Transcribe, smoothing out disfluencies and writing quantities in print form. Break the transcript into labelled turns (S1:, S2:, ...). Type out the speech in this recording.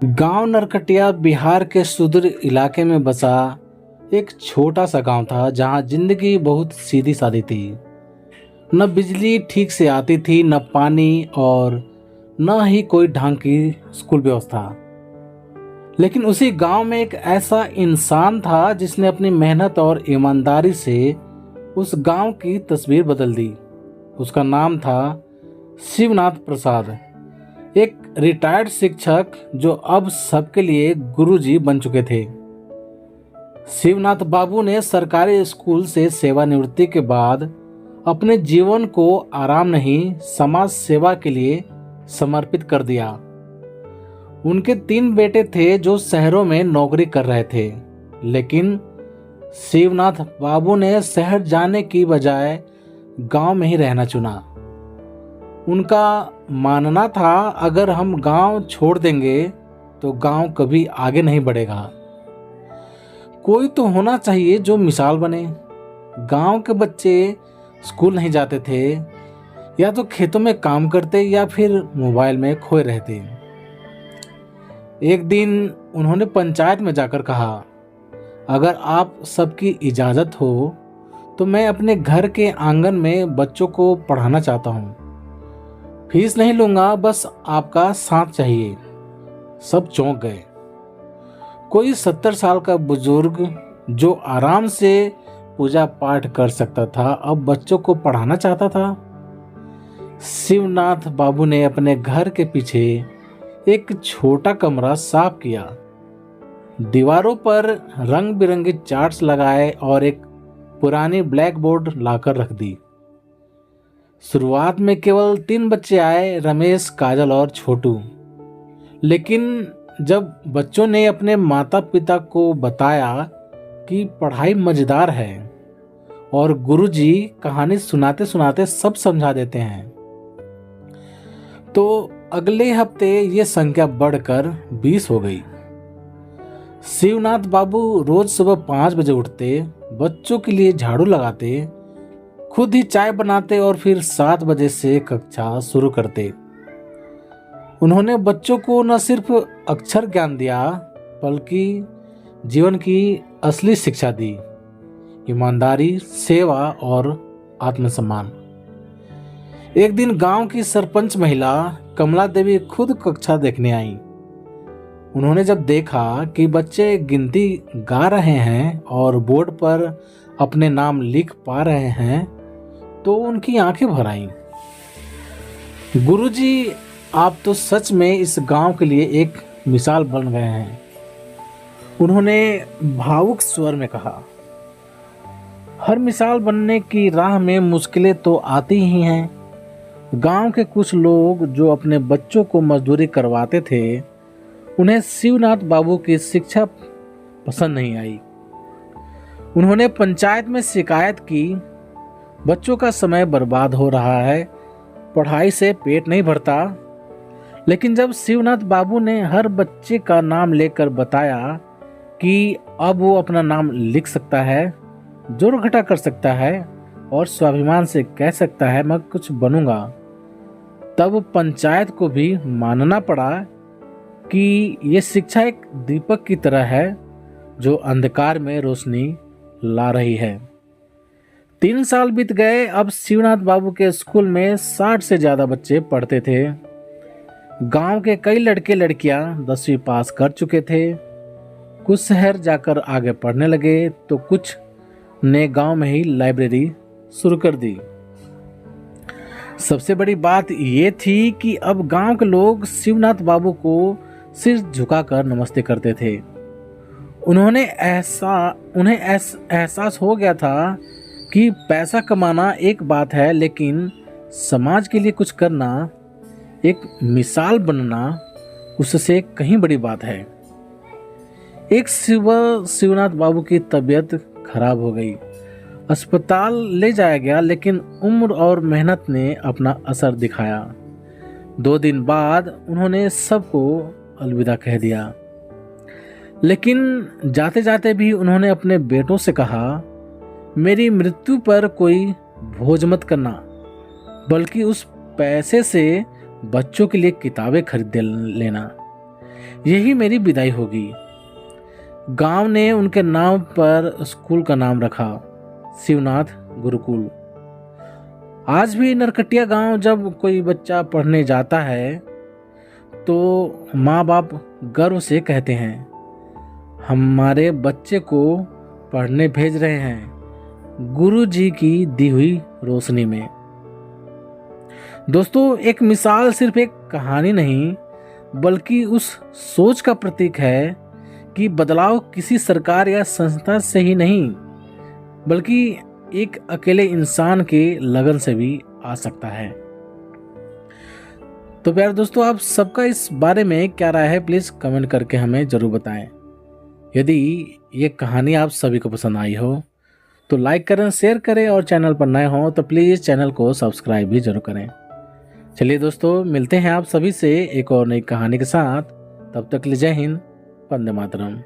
S1: गांव नरकटिया बिहार के सुदूर इलाके में बसा एक छोटा सा गांव था जहां जिंदगी बहुत सीधी सादी थी। न बिजली ठीक से आती थी, न पानी, और न ही कोई ढंग की स्कूल व्यवस्था। लेकिन उसी गांव में एक ऐसा इंसान था जिसने अपनी मेहनत और ईमानदारी से उस गांव की तस्वीर बदल दी। उसका नाम था शिवनाथ प्रसाद, एक रिटायर्ड शिक्षक जो अब सबके लिए गुरुजी बन चुके थे। शिवनाथ बाबू ने सरकारी स्कूल से सेवानिवृत्ति के बाद अपने जीवन को आराम नहीं, समाज सेवा के लिए समर्पित कर दिया। उनके 3 बेटे थे जो शहरों में नौकरी कर रहे थे, लेकिन शिवनाथ बाबू ने शहर जाने की बजाय गांव में ही रहना चुना। उनका मानना था, अगर हम गांव छोड़ देंगे तो गांव कभी आगे नहीं बढ़ेगा। कोई तो होना चाहिए जो मिसाल बने। गांव के बच्चे स्कूल नहीं जाते थे, या तो खेतों में काम करते या फिर मोबाइल में खोए रहते। एक दिन उन्होंने पंचायत में जाकर कहा, अगर आप सबकी इजाज़त हो तो मैं अपने घर के आंगन में बच्चों को पढ़ाना चाहता हूँ। फीस नहीं लूंगा, बस आपका साथ चाहिए। सब चौंक गए। कोई 70 साल का बुजुर्ग जो आराम से पूजा पाठ कर सकता था, अब बच्चों को पढ़ाना चाहता था। शिवनाथ बाबू ने अपने घर के पीछे एक छोटा कमरा साफ किया, दीवारों पर रंग बिरंगे चार्ट्स लगाए और एक पुरानी ब्लैक बोर्ड लाकर रख दी। शुरुआत में केवल 3 बच्चे आए, रमेश, काजल और छोटू। लेकिन जब बच्चों ने अपने माता पिता को बताया कि पढ़ाई मजेदार है और गुरुजी कहानी सुनाते सुनाते सब समझा देते हैं, तो अगले हफ्ते ये संख्या बढ़कर 20 हो गई। शिवनाथ बाबू रोज सुबह 5 बजे उठते, बच्चों के लिए झाड़ू लगाते, खुद ही चाय बनाते और फिर 7 बजे से कक्षा शुरू करते। उन्होंने बच्चों को न सिर्फ अक्षर ज्ञान दिया, बल्कि जीवन की असली शिक्षा दी, ईमानदारी, सेवा और आत्मसम्मान। एक दिन गांव की सरपंच महिला कमला देवी खुद कक्षा देखने आई। उन्होंने जब देखा कि बच्चे गिनती गा रहे हैं और बोर्ड पर अपने नाम लिख पा रहे हैं, तो उनकी आंखें भर आईं। गुरुजी, आप तो सच में इस गांव के लिए एक मिसाल बन गए हैं, उन्होंने भावुक स्वर में कहा। हर मिसाल बनने की राह में मुश्किलें तो आती ही हैं। गांव के कुछ लोग जो अपने बच्चों को मजदूरी करवाते थे, उन्हें शिवनाथ बाबू की शिक्षा पसंद नहीं आई। उन्होंने पंचायत में शिकायत की, बच्चों का समय बर्बाद हो रहा है, पढ़ाई से पेट नहीं भरता। लेकिन जब शिवनाथ बाबू ने हर बच्चे का नाम लेकर बताया कि अब वो अपना नाम लिख सकता है, जोड़ घटा कर सकता है और स्वाभिमान से कह सकता है मैं कुछ बनूंगा, तब पंचायत को भी मानना पड़ा कि ये शिक्षा एक दीपक की तरह है जो अंधकार में रोशनी ला रही है। 3 साल बीत गए। अब शिवनाथ बाबू के स्कूल में 60 से ज्यादा बच्चे पढ़ते थे। गांव के कई लड़के लड़कियां 10वीं पास कर चुके थे। कुछ शहर जाकर आगे पढ़ने लगे, तो कुछ ने गांव में ही लाइब्रेरी शुरू कर दी। सबसे बड़ी बात ये थी कि अब गांव के लोग शिवनाथ बाबू को सिर झुकाकर नमस्ते करते थे। उन्हें एहसास हो गया था कि पैसा कमाना एक बात है, लेकिन समाज के लिए कुछ करना, एक मिसाल बनना, उससे कहीं बड़ी बात है। एक सुबह शिवनाथ बाबू की तबीयत खराब हो गई। अस्पताल ले जाया गया, लेकिन उम्र और मेहनत ने अपना असर दिखाया। 2 दिन बाद उन्होंने सबको अलविदा कह दिया। लेकिन जाते जाते भी उन्होंने अपने बेटों से कहा, मेरी मृत्यु पर कोई भोज मत करना, बल्कि उस पैसे से बच्चों के लिए किताबें खरीद लेना। यही मेरी विदाई होगी। गांव ने उनके नाम पर स्कूल का नाम रखा, शिवनाथ गुरुकुल। आज भी नरकटिया गांव जब कोई बच्चा पढ़ने जाता है तो माँ बाप गर्व से कहते हैं, हमारे बच्चे को पढ़ने भेज रहे हैं गुरु जी की दी हुई रोशनी में। दोस्तों, एक मिसाल सिर्फ एक कहानी नहीं बल्कि उस सोच का प्रतीक है कि बदलाव किसी सरकार या संस्था से ही नहीं बल्कि एक अकेले इंसान के लगन से भी आ सकता है। तो प्यारे दोस्तों, आप सबका इस बारे में क्या राय है, प्लीज कमेंट करके हमें जरूर बताएं। यदि ये कहानी आप सभी को पसंद आई हो तो लाइक करें, शेयर करें और चैनल पर नए हो तो प्लीज चैनल को सब्सक्राइब भी जरूर करें। चलिए दोस्तों, मिलते हैं आप सभी से एक और नई कहानी के साथ। तब तक के लिए जय हिंद, वंदे मातरम।